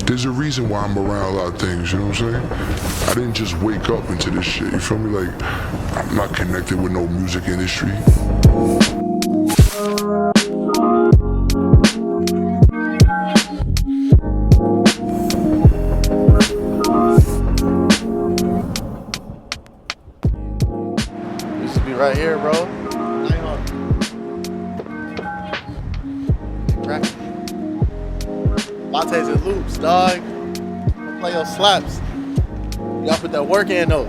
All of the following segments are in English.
there's a reason why I'm around a lot of things, you know what I'm saying? I didn't just wake up into this shit, you feel me? Like, I'm not connected with no music industry. Used to be right here, bro. Lattes and loops, dog. Play your slaps. You gotta put that work in, though.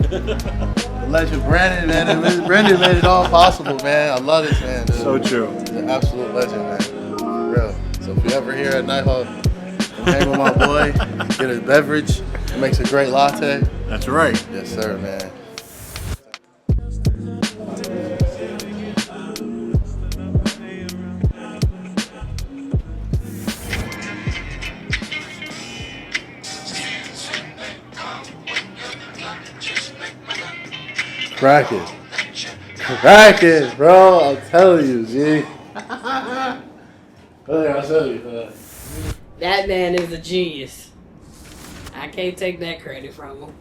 The legend Brandon, man. Brandon made it all possible, man. I love this, man. Dude. So true. He's an absolute legend, man. For real. So if you're ever here at Nighthawk, come hang with my boy, get a beverage. It makes a great latte. That's right. Yes, sir, man. Crack it, bro. I'm telling you, G. I'll tell you. That man is a genius. I can't take that credit from him.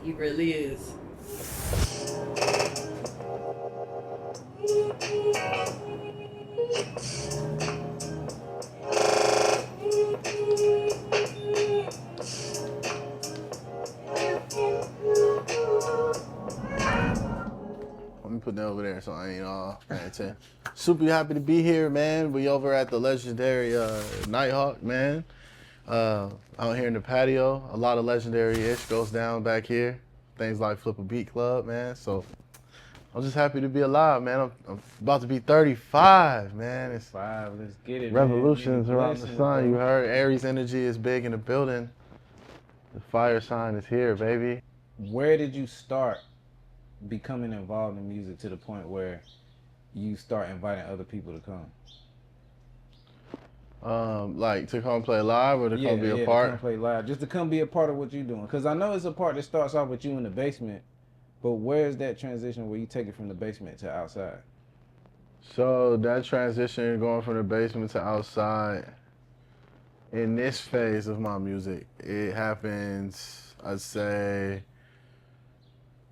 He really is. Let me put that over there so I ain't all paying attention. Super happy to be here, man. We over at the legendary Nighthawk, man. Out here in the patio. A lot of legendary-ish goes down back here. Things like Flip a Beat Club, man. So I'm just happy to be alive, man. I'm about to be 35, man. It's Let's get it, revolutions man. around the sun. You heard Aries energy is big in the building. The fire sign is here, baby. Where did you start becoming involved in music to the point where you start inviting other people to come? Like to come play live or to come be a part? To come play live. Just to come be a part of what you're doing. Because I know it's a part that starts off with you in the basement, but where's that transition where you take it from the basement to outside? So that transition going from the basement to outside, in this phase of my music, it happens, I'd say,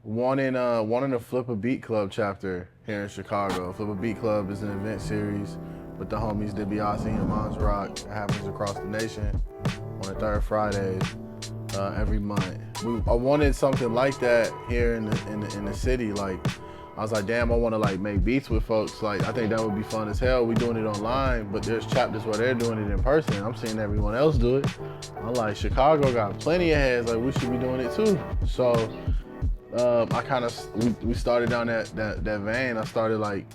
one in the Flip a Beat Club chapter here in Chicago. Flip a Beat Club is an event series with the homies DiBiase and Mons Rock. It happens across the nation on the third Fridays every month. I wanted something like that here in the city. Like, I was like, damn, I want to like make beats with folks. Like, I think that would be fun as hell. We doing it online, but there's chapters where they're doing it in person. I'm seeing everyone else do it. I'm like, Chicago got plenty of heads. Like, we should be doing it too. So we started down that vein. I started like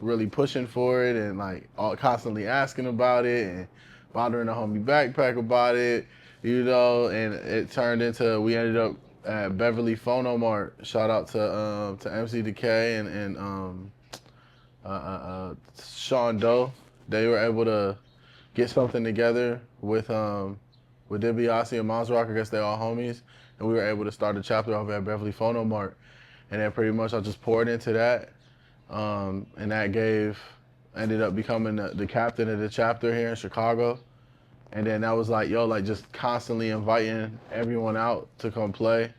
really pushing for it and like constantly asking about it and bothering the homie Backpack about it, you know, and it turned into, we ended up at Beverly Phono Mart. Shout out to MC Decay and Sean Doe. They were able to get something together with DiBiase and Mons Rock. I guess they all homies, and we were able to start a chapter over at Beverly Phono Mart. And then pretty much I just poured into that, and that ended up becoming the captain of the chapter here in Chicago. And then that was like, yo, like just constantly inviting everyone out to come play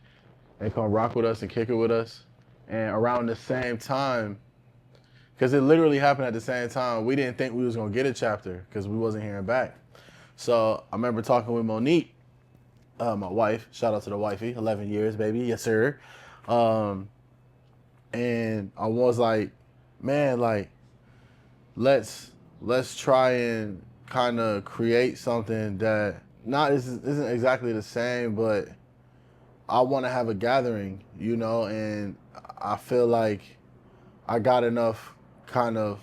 and come rock with us and kick it with us. And around the same time, because it literally happened at the same time, we didn't think we was gonna get a chapter because we wasn't hearing back. So I remember talking with Monique, my wife, shout out to the wifey, 11 years, baby, yes sir. And I was like, man, like, let's try and kind of create something that isn't exactly the same, but I want to have a gathering, you know, and I feel like I got enough kind of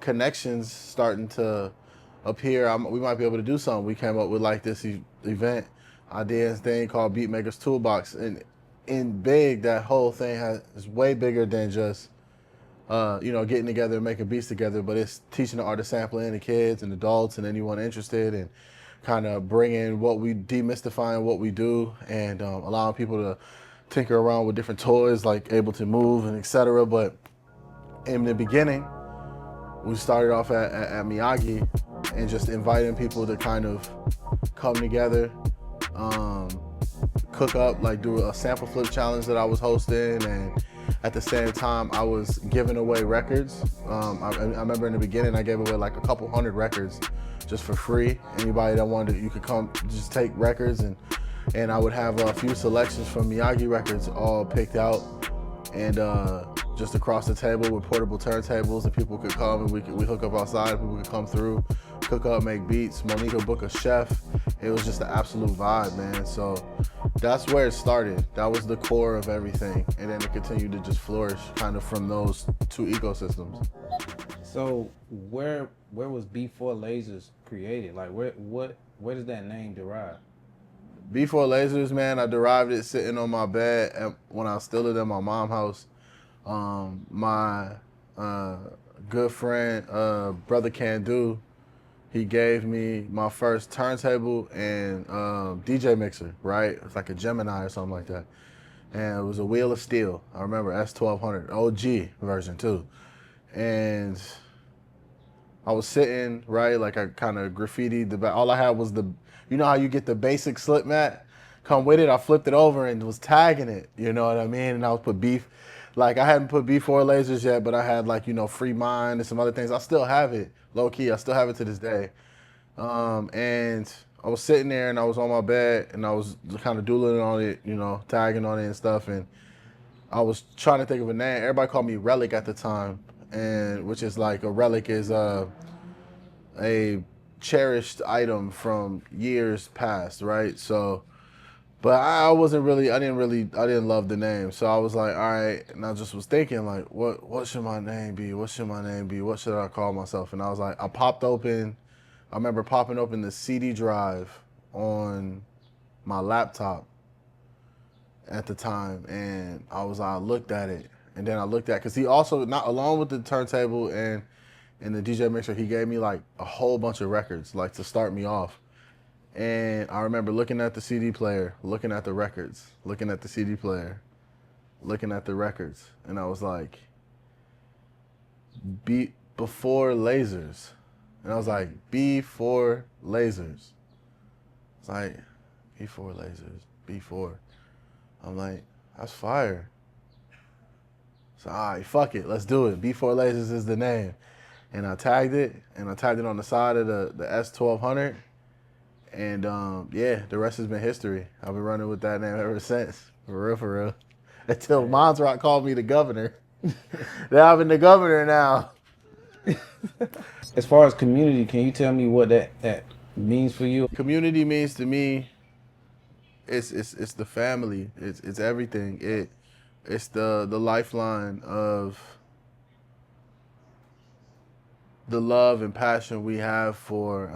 connections starting to appear. We might be able to do something. We came up with like this event idea and thing called Beatmakers Toolbox, and in big, that whole thing is way bigger than just getting together and making beats together, but it's teaching the art of sampling to kids and adults and anyone interested, and kind of bringing demystifying what we do, and allowing people to tinker around with different toys like Ableton Move and etc. But in the beginning, we started off at Miyagi and just inviting people to kind of come together, cook up, like do a sample flip challenge that I was hosting, and at the same time I was giving away records. I remember in the beginning I gave away like a couple hundred records just for free. Anybody that wanted, you could come just take records, and I would have a few selections from Miyagi records all picked out, and just across the table with portable turntables, and people could come and we hook up outside, people could come through, cook up, make beats. Monica book a chef. It was just an absolute vibe, man. So that's where it started. That was the core of everything, and then it continued to just flourish kind of from those two ecosystems. So where was B4LASERS created? Like where does that name derive? B4LASERS, man, I derived it sitting on my bed when I was still living in my mom's house. My good friend, Brother Can Do, he gave me my first turntable and DJ mixer, right? It's like a Gemini or something like that. And it was a Wheel of Steel. I remember S1200, OG version too. And I was sitting, right, like I kind of graffitied the back. All I had was you know how you get the basic slip mat? Come with it, I flipped it over and was tagging it, you know what I mean? And I was put like I hadn't put B4LASERS yet, but I had like, you know, Free Mind and some other things. I still have it, low key, I still have it to this day. And I was sitting there and I was on my bed and I was kind of doodling on it, you know, tagging on it and stuff. And I was trying to think of a name. Everybody called me Relic at the time, and which is like a relic is a cherished item from years past, right? So, but I didn't love the name. So I was like, all right, and I just was thinking like, what should my name be? What should my name be? What should I call myself? And I was like, I remember popping open the CD drive on my laptop at the time, and I looked at it, and then I looked at, because he also, not along with the turntable and the DJ mixer, he gave me like a whole bunch of records, like to start me off. And I remember looking at the CD player, looking at the records, looking at the CD player, looking at the records, and I was like, B4LASERS. And I was like, B4LASERS. It's like, B4LASERS, B4. I'm like, that's fire. So, all right, fuck it, let's do it. B4LASERS is the name. And I tagged it on the side of the S1200. And yeah, the rest has been history. I've been running with that name ever since, for real. Until Montrock called me the governor. Now I'm the governor now. As far as community, can you tell me what that means for you? Community means to me, it's the family. It's everything. It's the lifeline of the love and passion we have for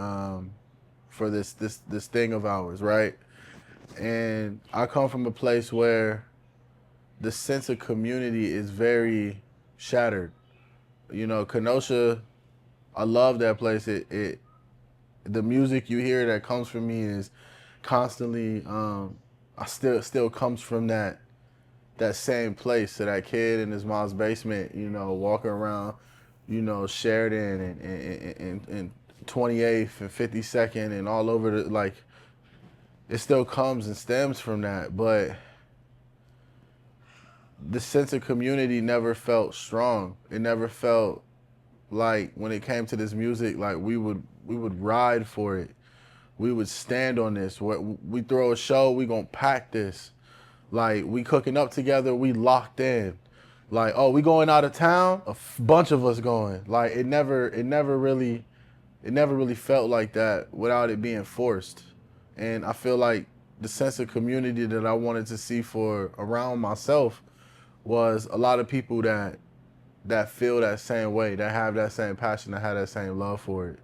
this thing of ours, right? And I come from a place where the sense of community is very shattered. You know, Kenosha, I love that place. The music you hear that comes from me is constantly, still comes from that same place. So that kid in his mom's basement, you know, walking around, you know, Sheridan and 28th and 52nd and all over like, it still comes and stems from that. But the sense of community never felt strong. It never felt like, when it came to this music, like we would ride for it. We would stand on this. We throw a show, we gonna pack this. Like, we cooking up together, we locked in. Like, oh, we going out of town? A bunch of us going. Like, it never really felt like that without it being forced. And I feel like the sense of community that I wanted to see for around myself was a lot of people that feel that same way, that have that same passion, that have that same love for it.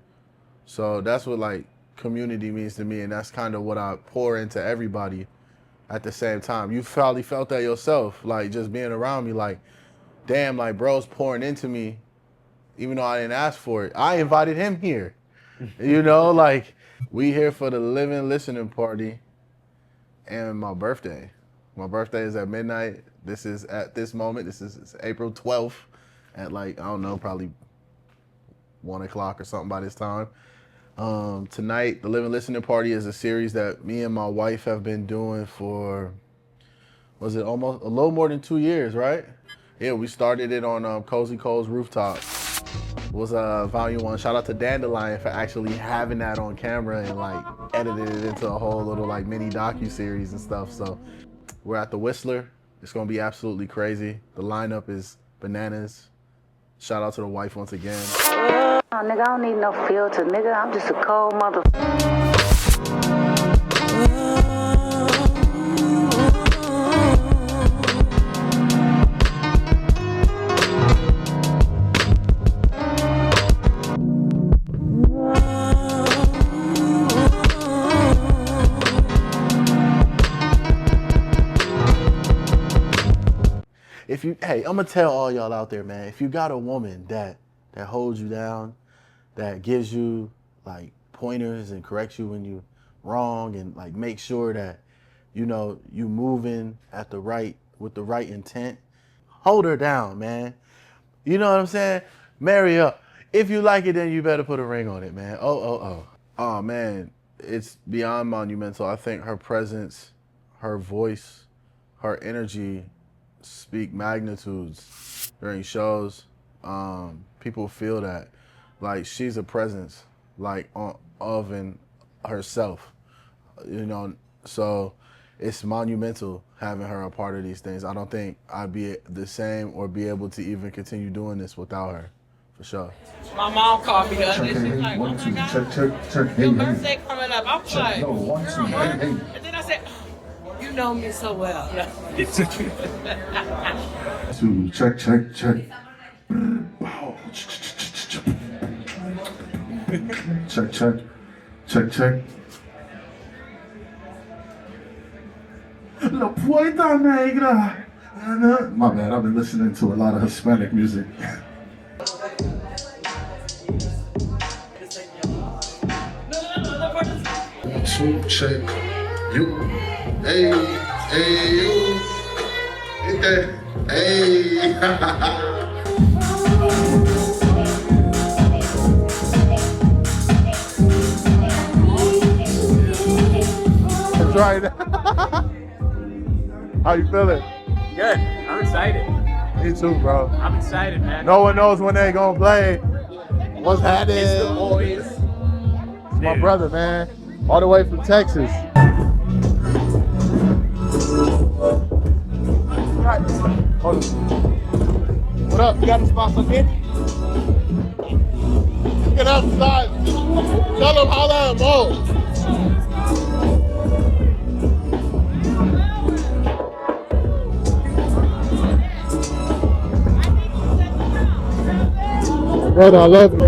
So that's what like community means to me, and that's kind of what I pour into everybody at the same time. You probably felt that yourself, like just being around me, like, damn, like bro's pouring into me, even though I didn't ask for it. I invited him here. You know, like, we here for the living listening party and my birthday. My birthday is at midnight. This is at this moment, this is April 12th at like, I don't know, probably 1 o'clock or something by this time. Tonight, the Living Listening Party is a series that me and my wife have been doing for, was it almost a little more than 2 years, right? Yeah, we started it on Cozy Cole's rooftop. It was volume 1. Shout out to Dandelion for actually having that on camera and like edited it into a whole little like mini docu-series and stuff. So we're at the Whistler. It's gonna be absolutely crazy. The lineup is bananas. Shout out to the wife once again. Oh, nigga, I don't need no filter, nigga. I'm just a cold mother. Hey, I'm gonna tell all y'all out there, man, if you got a woman that holds you down, that gives you like pointers and corrects you when you wrong and like make sure that, you know, you moving with the right intent, hold her down, man. You know what I'm saying? Marry her. If you like it, then you better put a ring on it, man. Oh, man, it's beyond monumental. I think her presence, her voice, her energy speak magnitudes during shows. People feel that, like she's a presence, like of and herself, you know. So it's monumental having her a part of these things. I don't think I'd be the same or be able to even continue doing this without her, for sure. My mom called me the other day. She's like, "Oh my God, check. your birthday coming up." I'm like, No, 1, 2, "Girl, hey. and then I said, "You know me so well." 2, check. Wow. Check. La puerta negra. My bad, I've been listening to a lot of Hispanic music. 1, 2, check. You. Hey, you. Hey. That's right. How you feeling? Good. I'm excited. Me too, bro. I'm excited, man. No one knows when they gonna play. What's happening? It's the boys. It's my brother, man. All the way from Texas. What up? You got a spot for me? Get outside. Tell them holla at Mo. Brother, I love you.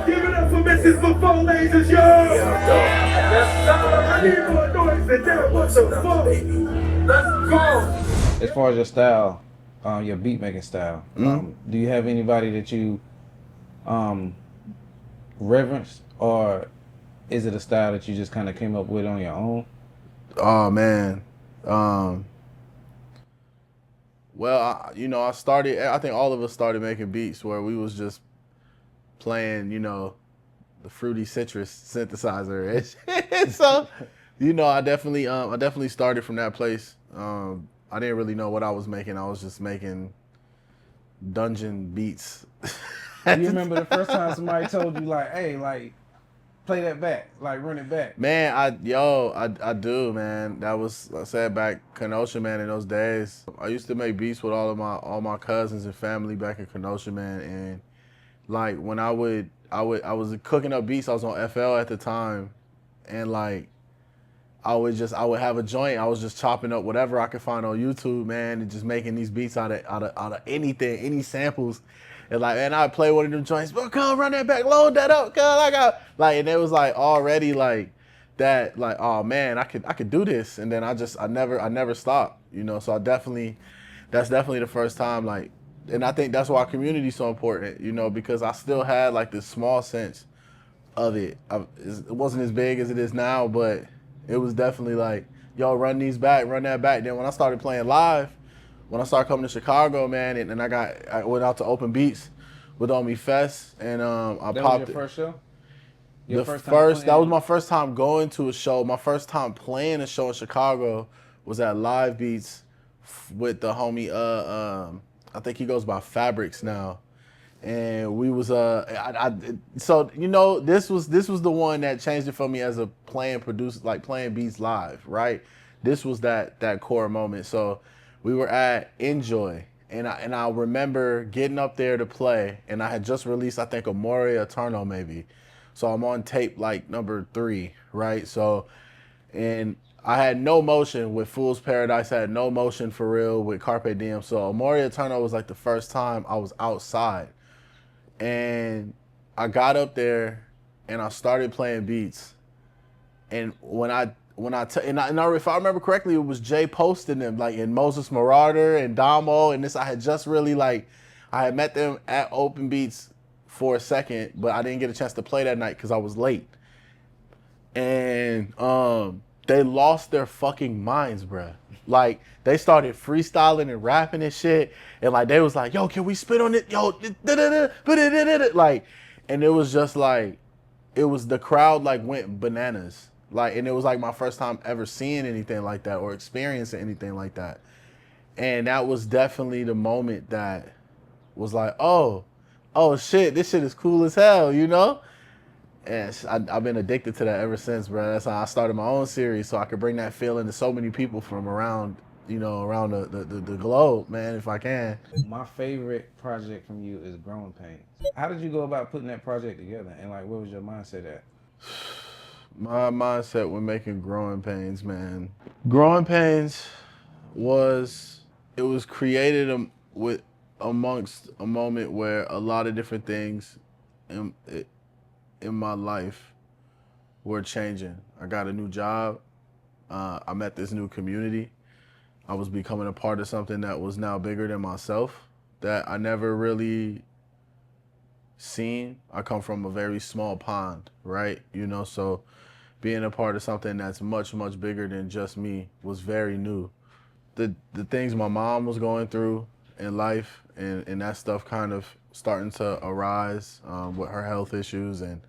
Give it up for Mrs. B4LASERS, yo! I need more noise than that. What the fuck? Let's go! As far as your style, your beat making style, do you have anybody that you reverence, or is it a style that you just kind of came up with on your own? Oh man, well, I think all of us started making beats where we was just playing, you know, the Fruity Citrus synthesizer and shit. So, you know, I definitely started from that place. I didn't really know what I was making. I was just making dungeon beats. Do you remember the first time somebody told you like, hey, like, play that back, like run it back? Man, I do, man. That was, I said, back Kenosha, man, in those days. I used to make beats with all my cousins and family back in Kenosha, man. And like when I was cooking up beats, I was on FL at the time, and like I would have a joint. I was just chopping up whatever I could find on YouTube, man, and just making these beats out of anything, any samples. And like, and I'd play one of them joints, bro, come run that back, load that up, cuz I got like, and it was like already like that, like, oh man, I could do this. And then I never stopped, you know. So that's definitely the first time like and I think that's why community's so important, you know, because I still had like this small sense of it. It wasn't as big as it is now, but it was definitely like, yo, run these back, run that back. Then when I started playing live, when I started coming to Chicago, man, and I went out to Open Beats with Omi Fest, and I That popped was it. your first show? That was my first time going to a show. My first time playing a show in Chicago was at Live Beats with the homie. I think he goes by Fabrics now, and we was so you know this was the one that changed it for me as a playing producer, like playing beats live, right? This was that core moment. So we were at Enjoy. And I remember getting up there to play, and I had just released, I think, Amore Eterno maybe. So I'm on tape like number 3, right? So, and I had no motion with Fool's Paradise. I had no motion for real with Carpe Diem. So Amore Eterno was like the first time I was outside. And I got up there and I started playing beats. And if I remember correctly, it was Jay posting them, like in Moses Marauder and Damo, and this I had just really I had met them at Open Beats for a second, but I didn't get a chance to play that night because I was late. And they lost their fucking minds, bruh. Like they started freestyling and rapping and shit, and like they was like, "Yo, can we spit on it? Yo, like," and it was just like, it was the crowd like went bananas. Like, and it was like my first time ever seeing anything like that or experiencing anything like that. And that was definitely the moment that was like, oh shit, this shit is cool as hell, you know? And I've been addicted to that ever since, bro. That's how I started my own series, so I could bring that feeling to so many people from around, you know, around the globe, man, if I can. My favorite project from you is Growing Pains. How did you go about putting that project together? And like, where was your mindset at? My mindset when making Growing Pains, man. Growing Pains was created amongst a moment where a lot of different things in my life were changing. I got a new job. I met this new community. I was becoming a part of something that was now bigger than myself that I never really seen. I come from a very small pond, right? You know, so being a part of something that's much, much bigger than just me was very new. The things my mom was going through in life and that stuff kind of starting to arise with her health issues, and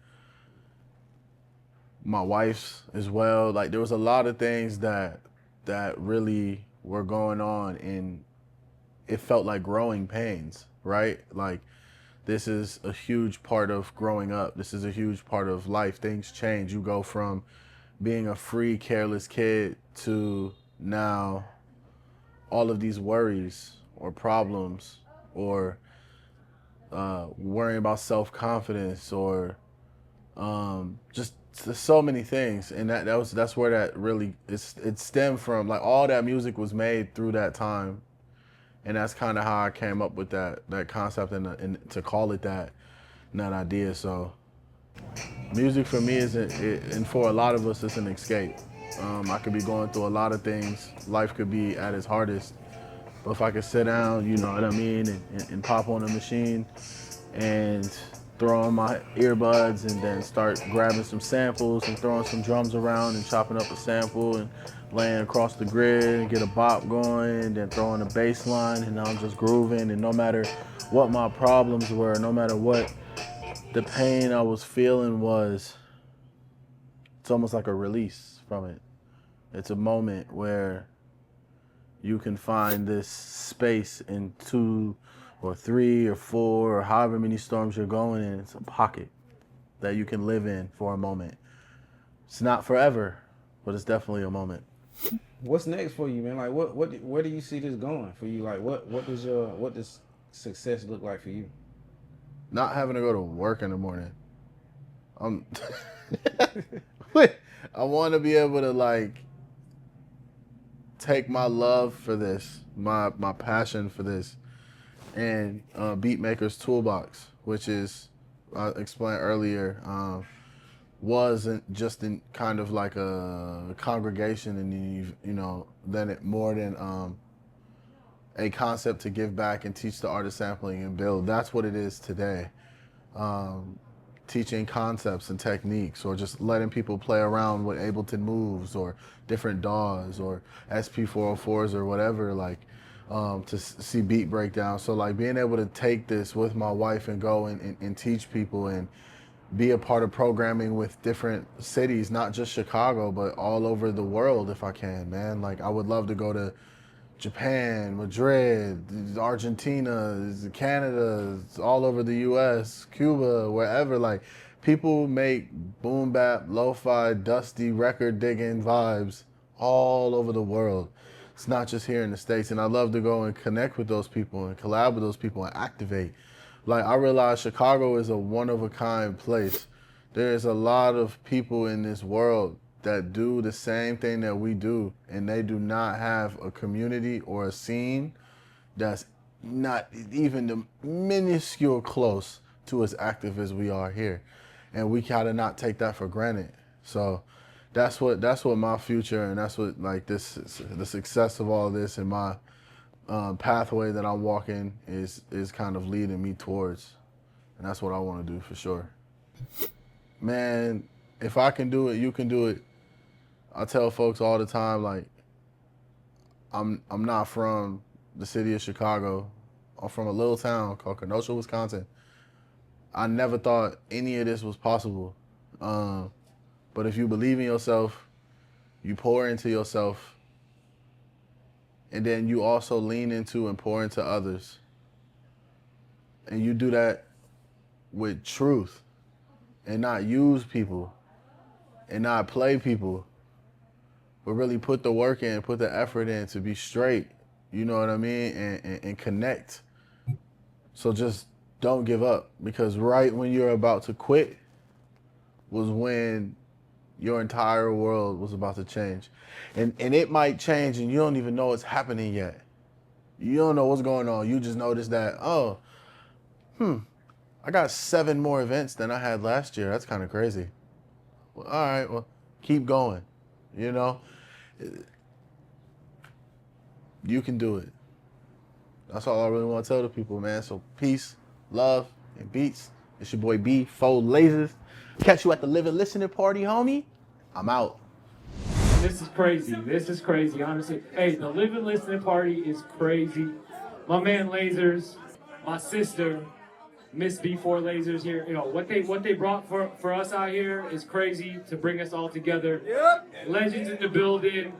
my wife's as well. Like there was a lot of things that really were going on, and it felt like growing pains, right? Like this is a huge part of growing up. This is a huge part of life. Things change. You go from being a free, careless kid to now all of these worries or problems or worrying about self-confidence or just so many things. And that's where that really, it stemmed from. Like all that music was made through that time. And that's kind of how I came up with that concept and to call it that, and that idea. So music for me and for a lot of us, it's an escape. I could be going through a lot of things. Life could be at its hardest. But if I could sit down, you know what I mean, and pop on a machine and throw on my earbuds and then start grabbing some samples and throwing some drums around and chopping up a sample and laying across the grid and get a bop going and then throwing a bass line and I'm just grooving, and no matter what my problems were, no matter what the pain I was feeling was, it's almost like a release from it. It's a moment where you can find this space in 2 or 3 or 4 or however many storms you're going in. It's a pocket that you can live in for a moment. It's not forever, but it's definitely a moment. What's next for you, man? Like, where do you see this going for you? Like, what does success look like for you? Not having to go to work in the morning. I want to be able to like take my love for this, my passion for this, and Beatmaker's Toolbox, which is, I explained earlier, wasn't just in kind of like a congregation, and you know, then it more than a concept to give back and teach the art of sampling and build. That's what it is today. Teaching concepts and techniques, or just letting people play around with Ableton moves or different DAWs or SP404s or whatever, like to see beat breakdown. So like being able to take this with my wife and go and teach people and be a part of programming with different cities, not just Chicago, but all over the world if I can, man. Like I would love to go to Japan, Madrid, Argentina, Canada, all over the US, Cuba, wherever. Like people make boom bap, lo-fi, dusty, record digging vibes all over the world. It's not just here in the States. And I love to go and connect with those people and collab with those people and activate. Like I realize Chicago is a one-of-a-kind place. There's a lot of people in this world that do the same thing that we do, and they do not have a community or a scene that's not even the minuscule close to as active as we are here. And we gotta not take that for granted. So that's what my future, and that's what like the success of all this and my pathway that I'm walking is kind of leading me towards. And that's what I wanna do for sure. Man, if I can do it, you can do it. I tell folks all the time, like, I'm not from the city of Chicago. I'm from a little town called Kenosha, Wisconsin. I never thought any of this was possible. But if you believe in yourself, you pour into yourself, and then you also lean into and pour into others. And you do that with truth and not use people and not play people, but really put the work in, put the effort in to be straight, you know what I mean, and connect. So just don't give up, because right when you're about to quit was when your entire world was about to change. And it might change and you don't even know it's happening yet. You don't know what's going on. You just notice that, oh, I got 7 more events than I had last year. That's kind of crazy. Well, all right, well, keep going, you know? You can do it. That's all I really want to tell the people, man. So peace, love, and beats. It's your boy B4LASERS. Catch you at the Living Listening Party, homie. I'm out. This is crazy. This is crazy, honestly. Hey, the Living Listening Party is crazy. My man Lasers, my sister, Miss B4LASERS here. You know, what they brought for us out here is crazy to bring us all together. Yep. Legends in the building,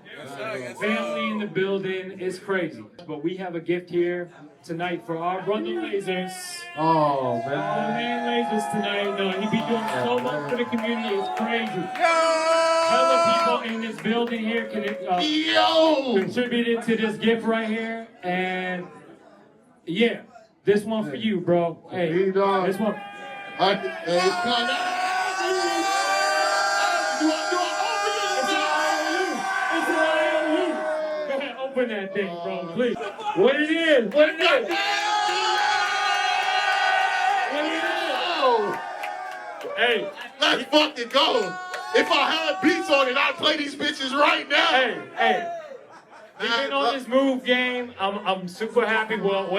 family in the building. It's crazy. But we have a gift here tonight for our brother Lasers. Oh, man. Our man Lasers tonight. No, he be doing so much for the community. It's crazy. Hella people in this building here contributed to this gift right here. And yeah, this one for you, bro. Hey, this one. Open that thing, bro, please. What it is? What it is? What it is? Hey, let's fucking go. If I had beats on it, I'd play these bitches right now. Hey. We've been on this move game. I'm super happy. But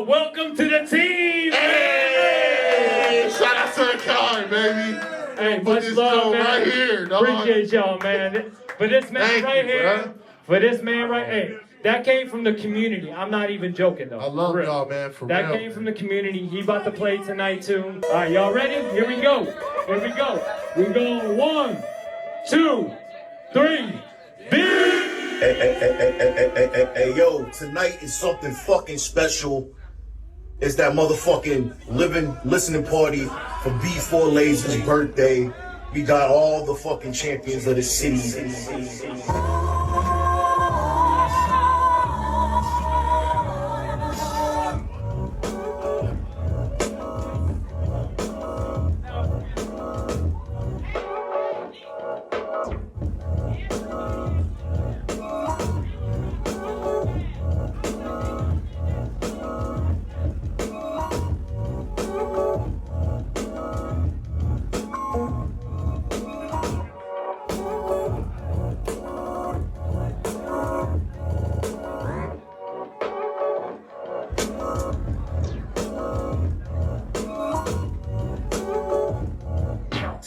welcome to the team. Hey, shout out to the car, baby. Hey, much love, man. Right here, dog. Appreciate y'all, man. For this man right here. For this man right here. That came from the community. I'm not even joking, though. I love y'all, man, for real. That came from the community. He about to play tonight, too. All right, y'all ready? Here we go. Here we go. We go 1, 2, 3. Beat! Hey, yo, tonight is something fucking special. It's that motherfucking living listening party for B4LASERS' birthday. We got all the fucking champions of the city.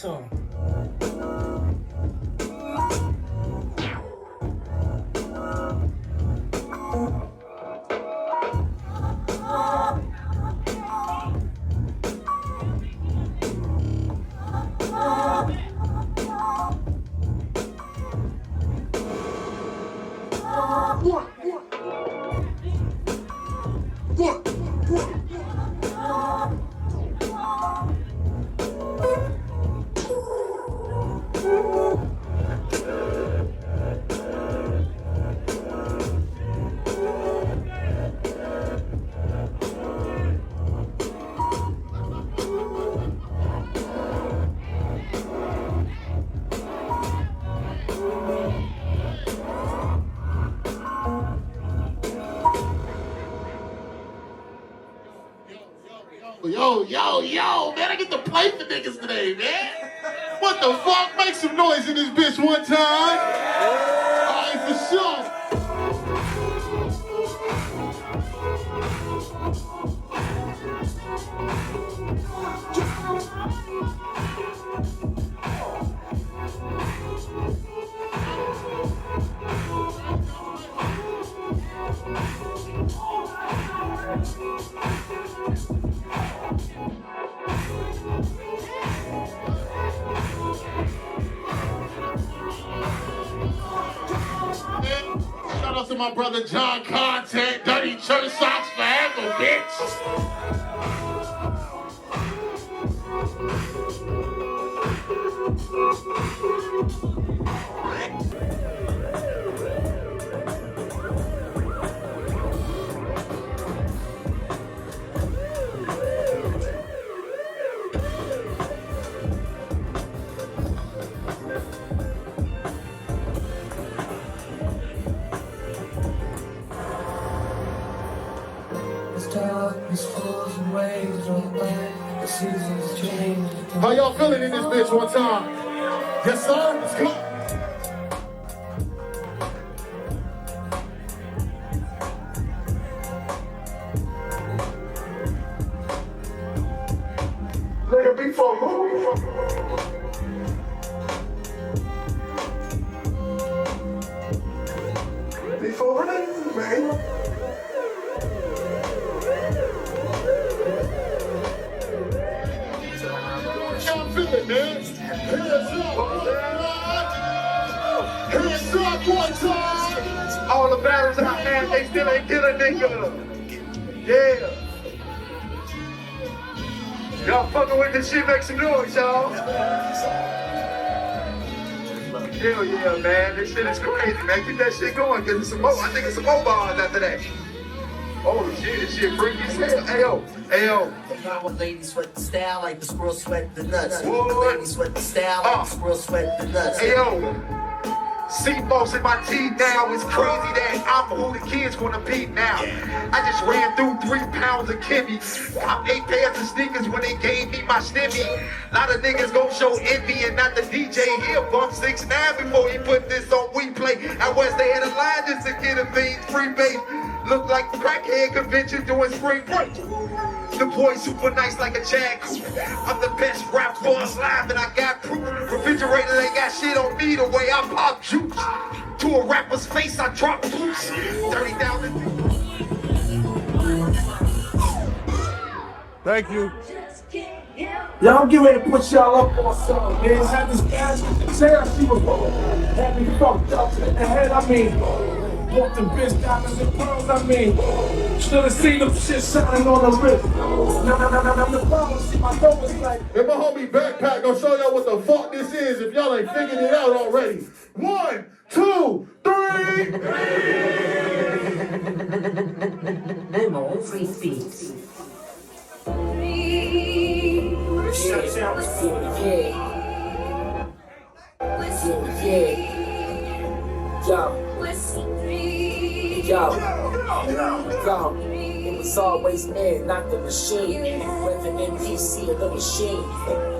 song. Yo, man, I get to play for niggas today, man. What the fuck? Make some noise in this bitch one time. All right, for sure. Shout out to my brother John Content, Dirty Church Socks forever, bitch. How y'all feeling in this bitch one time? Yes, sir? Let's go. Nigga, B4 who? B4LASERS, man. Man. Hands up one time. All the battles out there, they still ain't kill a nigga. Yeah. Y'all fucking with this shit, make some noise, y'all. Hell yeah, man. This shit is crazy, man. Keep that shit going, cause it's some more. I think it's some more bars after that. Oh shit, this shit freaky as hell. Ayo. Ladies sweat the style like the squirrel sweat the nuts. Ladies sweat the style like the squirrel sweat the nuts. Ayo. C-Boss in my teeth now. It's crazy that I'm who the kids wanna be now. I just ran through 3 pounds of Kimmy. Got 8 pairs of sneakers when they gave me my stimmy. Lot of niggas gon' show envy and not the DJ here. Bump 6ix9ine before he put this on WePlay. Out west they had a line just to get a thing free base. Look like crackhead convention doing spring break. The boy super nice like a jag. I'm the best rapper alive and I got proof. Refrigerator ain't got shit on me the way I pop juice. To a rapper's face I drop boots. 30,000. Thank you. Y'all, I'm getting ready to put y'all up on something, man. Had this bad say that she was had me fucked up in the head, I mean. Walked the bitch down in the pearls, I mean. Should've seen them shit shining on the wrist. Now the problem, see my dope is like. And my homie Backpack gonna show y'all what the fuck this is if y'all ain't figured it out already. 1, 2, 3. Memo, free speech. Yo, it was always man, not the machine. Whether NPC or the machine.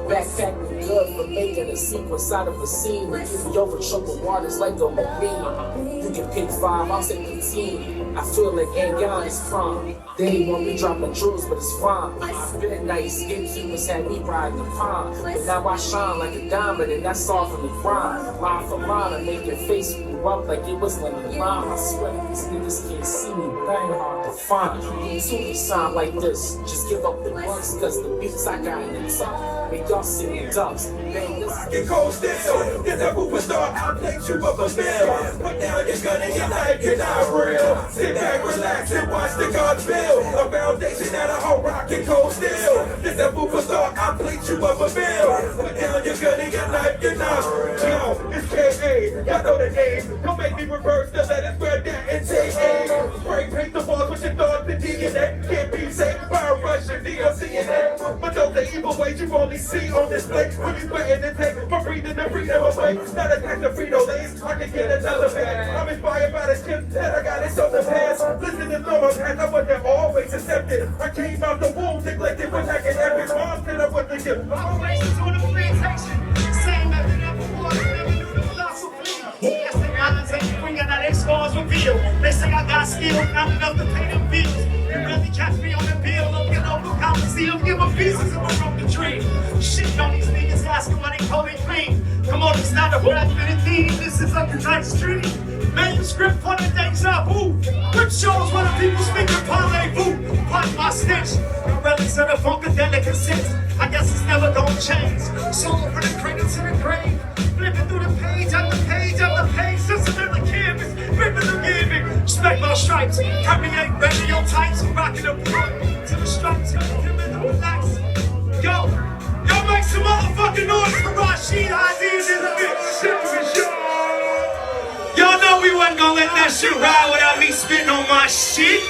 Backpack me good for making a sequence out of a scene. Give me over troubled waters like a marine. You can pick 5, I'll say 15. I feel like Aeon is prime. They want me dropping jewels, but it's fine. I've been nice, gatekeepers had me riding the pine. But now I shine like a diamond, and that's all from the grind. Line for line, I make your face blew up like it was lemon lime. I swear these niggas can't see me, bang hard to find. Two we sound like this, just give up the bucks, cause the beats I got in the top make y'all sing in ducks. Bang, this Get cold still. Get that moving star, I'll play you up a bill. Put down your gun and your knife, you're not real. Sit back, relax, and watch the gods build. A foundation that a whole rock and cold still. Get that moving star, I'll play you up a bill. Put down your gun and your knife, you're not real. Yo, it's K.A., y'all know the name. Don't make me reverse the letters, spread that and say A. Spray paint the walls with your thoughts and DNA. Can't be safe, fire rush and DLC in it. But those the evil ways you only see on display. When you sweating and take for breathing the freedom away. Not attack the Frito-Lays, I can get another bag. I'm inspired by the shit that I got it on the past. Listen to some of that, I wasn't always accepted. I came out the womb neglected, but I can every mom said I wasn't gift. I'm always doing the presentation. Same method of before, never knew the philosophy. Yes, the islands ain't free and that X-Scars reveal. They say I got skill, not enough to pay them bills. You really catch me on the bill, looking over Coliseum, give them pieces of a broken dream. Shit on these niggas, asking why they call it clean. Come on, it's not a fragmented theme, this is like a tight stream. Manuscript for the deja vu. Whip shows where the people speak in parlez-vous. Watch my stench, the relics of the funkadelic consents. I guess it's never gonna change. Soul from the cradle to the grave. Flipping through the page after page after page. Just another canvas, ripping the gimmick. Respect my stripes, permeate radio types. Rocking the front to the stripes. Give me the relax. Yo, make some motherfucking noise for Rashid Aziz in the bitch. Y'all know we wasn't gonna let that shit ride without me spitting on my shit.